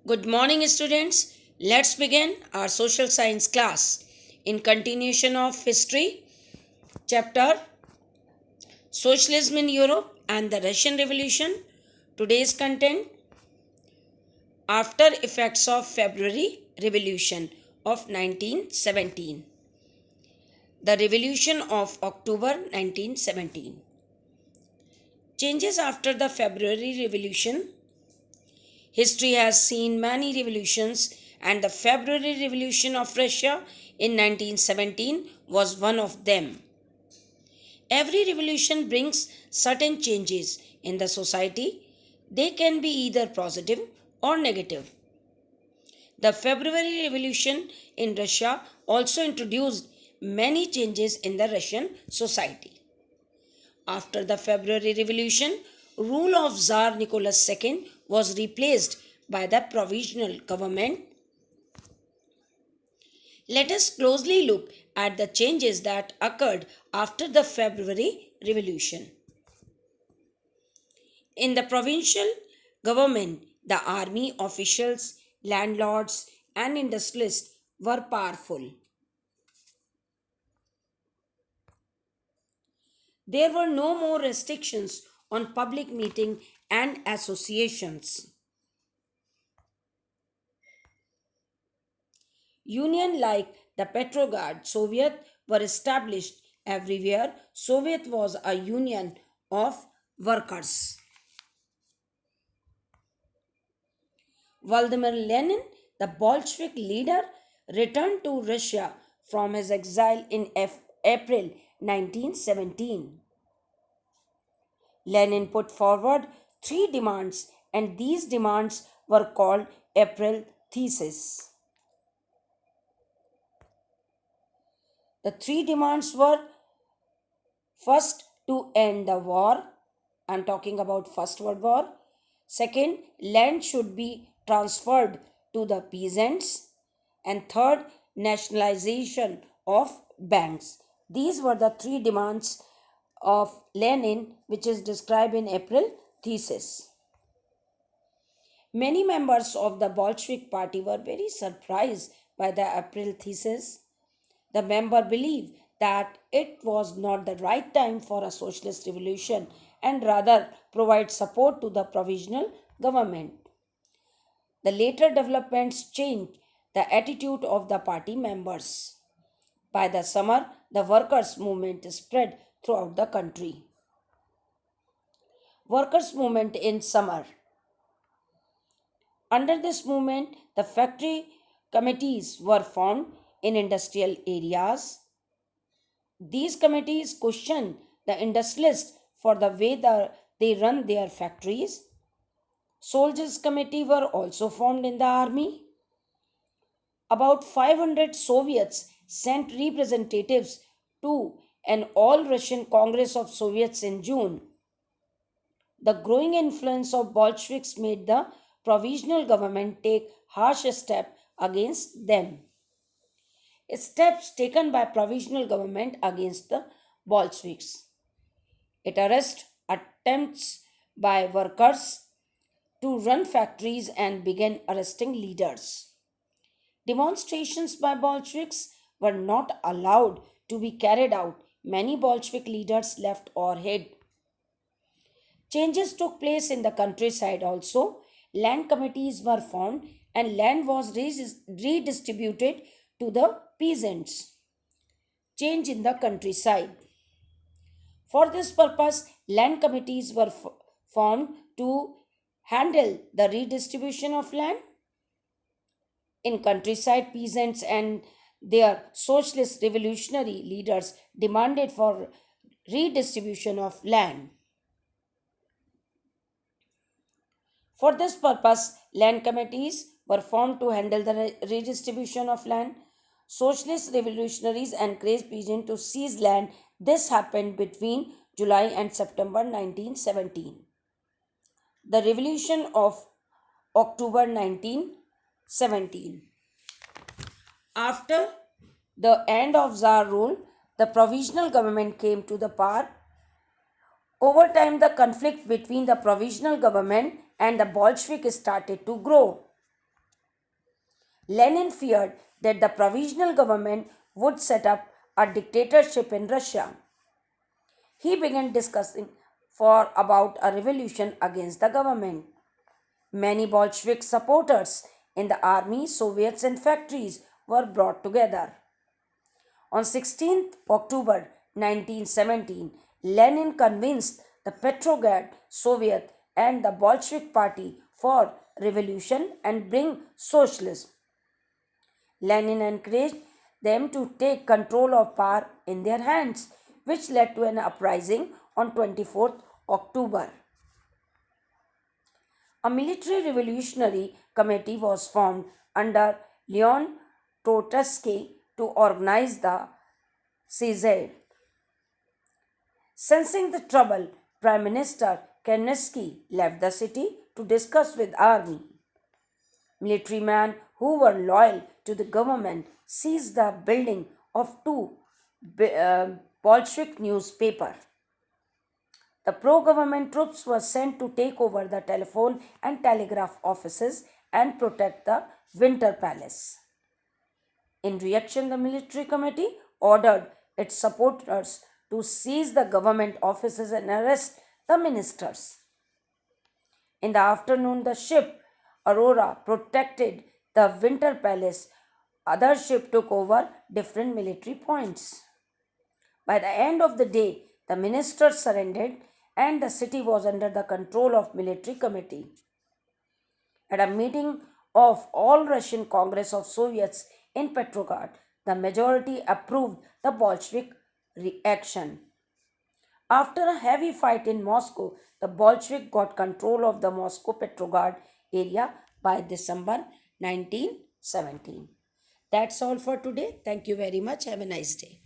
Good morning, students. Let's begin our social science class. In continuation of history, chapter Socialism in Europe and the Russian Revolution. Today's content After effects of February Revolution of 1917. The Revolution of October 1917. Changes after the February Revolution. History has seen many revolutions, and the February Revolution of Russia in 1917 was one of them. Every revolution brings certain changes in the society. They can be either positive or negative. The February Revolution in Russia also introduced many changes in the Russian society. After the February Revolution, rule of Tsar Nicholas II was replaced by the provisional government. Let us closely look at the changes that occurred after the February Revolution. In the provincial government, the army, officials, landlords, and industrialists were powerful. There were no more restrictions on public meeting and associations. Union like the Petrograd Soviet were established everywhere. Soviet was a union of workers. Vladimir Lenin, the Bolshevik leader, returned to Russia from his exile in April 1917. Lenin put forward three demands, and these demands were called April Theses. The three demands were: first, to end the war. I'm talking about First World War. Second, land should be transferred to the peasants. And third, nationalization of banks. These were the three demands of Lenin, which is described in April Thesis. Many members of the Bolshevik party were very surprised by the April Thesis. The member believed that it was not the right time for a socialist revolution and rather provide support to the provisional government. The later developments changed the attitude of the party members. By the summer, the workers' movement spread throughout the country. Workers' movement in summer. Under this movement, the factory committees were formed in industrial areas. These committees question the industrialists for the way they run their factories. Soldiers' committee were also formed in the army. About 500 Soviets sent representatives to an all Russian Congress of Soviets in June. The growing influence of Bolsheviks made the provisional government take harsh steps against them. Steps taken by provisional government against the Bolsheviks. It arrested attempts by workers to run factories and began arresting leaders. Demonstrations by Bolsheviks were not allowed to be carried out. Many Bolshevik leaders left or hid. Changes took place in the countryside also. Land committees were formed and land was redistributed to the peasants. Change in the countryside. For this purpose, land committees were formed to handle the redistribution of land. In countryside, peasants and their socialist revolutionary leaders demanded for redistribution of land. For this purpose, land committees were formed to handle the redistribution of land. Socialist revolutionaries encouraged peasants to seize land. This happened between July and September 1917. The Revolution of October 1917. After the end of Tsar rule, the provisional government came to the power. Over time, the conflict between the provisional government and the Bolshevik started to grow. Lenin feared that the provisional government would set up a dictatorship in Russia. He began discussing for about a revolution against the government. Many Bolshevik supporters in the army, Soviets, and factories were brought together. On 16th October 1917, Lenin convinced the Petrograd Soviet and the Bolshevik Party for revolution and bring socialism. Lenin encouraged them to take control of power in their hands, which led to an uprising on 24th October. A military revolutionary committee was formed under Leon Trotsky to organize the siege. Sensing the trouble, Prime Minister Kerensky left the city to discuss with army. Military men who were loyal to the government seized the building of two Bolshevik newspapers. The pro-government troops were sent to take over the telephone and telegraph offices and protect the Winter Palace. In reaction, the military committee ordered its supporters to seize the government offices and arrest the ministers. In the afternoon, the ship Aurora protected the Winter Palace. Other ships took over different military points. By the end of the day, the ministers surrendered and the city was under the control of military committee. At a meeting of All Russian Congress of Soviets in Petrograd, the majority approved the Bolshevik reaction. After a heavy fight in Moscow, the Bolshevik got control of the Moscow Petrograd area by December 1917. That's all for today. Thank you very much. Have a nice day.